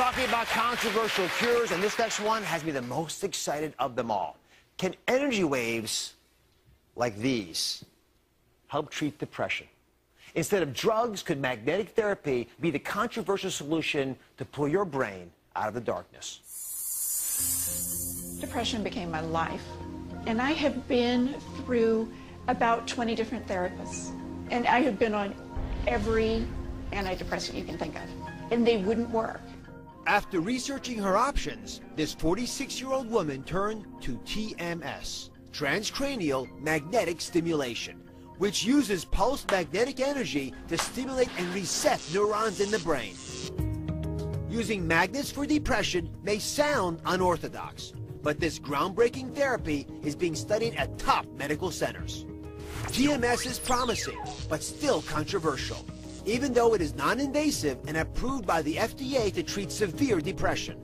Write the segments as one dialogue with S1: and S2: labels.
S1: talking about controversial cures, and this next one has me the most excited of them all. Can energy waves like these help treat depression? Instead of drugs, could magnetic therapy be the controversial solution to pull your brain out of the darkness?
S2: Depression became my life, and I have been through about 20 different therapists, and I have been on every antidepressant you can think of, and they wouldn't work.
S1: After researching her options, this 46-year-old woman turned to TMS, Transcranial Magnetic Stimulation, which uses pulsed magnetic energy to stimulate and reset neurons in the brain. Using magnets for depression may sound unorthodox, but this groundbreaking therapy is being studied at top medical centers. TMS is promising, but still controversial, even though it is non-invasive and approved by the FDA to treat severe depression.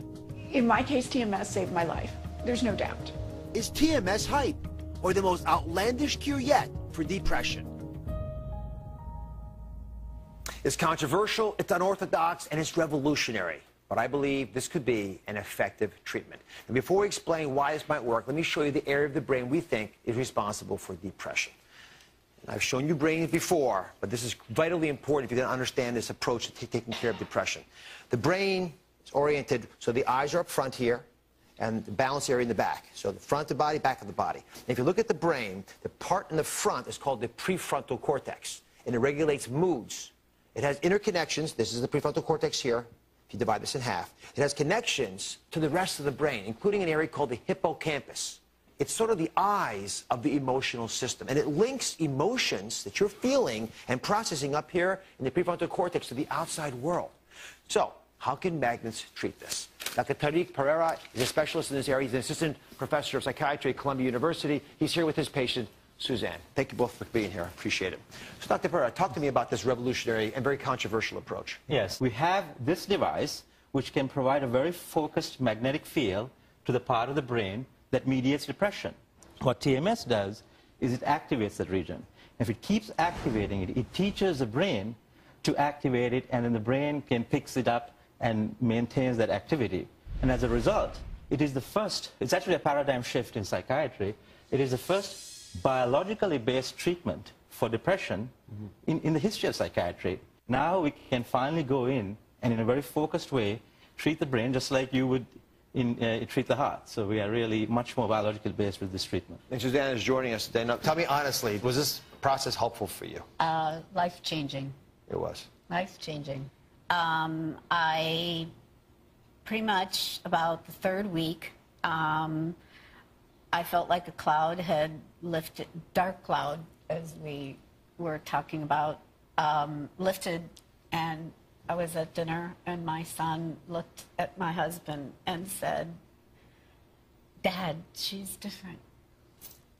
S2: In my case, TMS saved my life. There's no doubt.
S1: Is TMS hype, or the most outlandish cure yet for depression? It's controversial, it's unorthodox, and it's revolutionary. But I believe this could be an effective treatment. And before we explain why this might work, let me show you the area of the brain we think is responsible for depression. And I've shown you brains before, but this is vitally important if you're going to understand this approach to taking care of depression. The brain is oriented so the eyes are up front here, and the balance area in the back. So the front of the body, back of the body. And if you look at the brain, the part in the front is called the prefrontal cortex, and it regulates moods. It has interconnections. This is the prefrontal cortex here. If you divide this in half, it has connections to the rest of the brain, including an area called the hippocampus. It's sort of the eyes of the emotional system, and it links emotions that you're feeling and processing up here in the prefrontal cortex to the outside world. So, how can magnets treat this? Dr. Tariq Pereira is a specialist in this area. He's an assistant professor of psychiatry at Columbia University. He's here with his patient, Suzanne. Thank you both for being here. I appreciate it. So, Dr. Pereira, talk to me about this revolutionary and very controversial approach.
S3: Yes, we have this device which can provide a very focused magnetic field to the part of the brain that mediates depression. What TMS does is it activates that region. If it keeps activating it, it teaches the brain to activate it, and then the brain picks it up and maintains that activity. And as a result, it is the first, it's actually a paradigm shift in psychiatry. It is the first biologically based treatment for depression in the history of psychiatry. Now we can finally go in and in a very focused way treat the brain just like you would treat the heart. So we are really much more biologically based with this treatment.
S1: And Suzanne is joining us today. Now, tell me honestly, was this process helpful for you?
S4: Life-changing.
S1: It was.
S4: Life-changing. I pretty much about the third week, I felt like a cloud had lifted, dark cloud, as we were talking about, lifted, and I was at dinner, and my son looked at my husband and said, "Dad, she's different.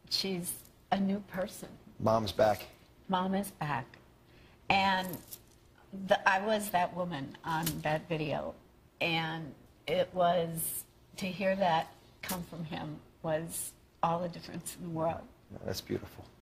S4: She's a new person.
S1: Mom's back."
S4: Mom is back. And I was that woman on that video, and it was, to hear that come from him was all the difference in the world.
S1: That's beautiful.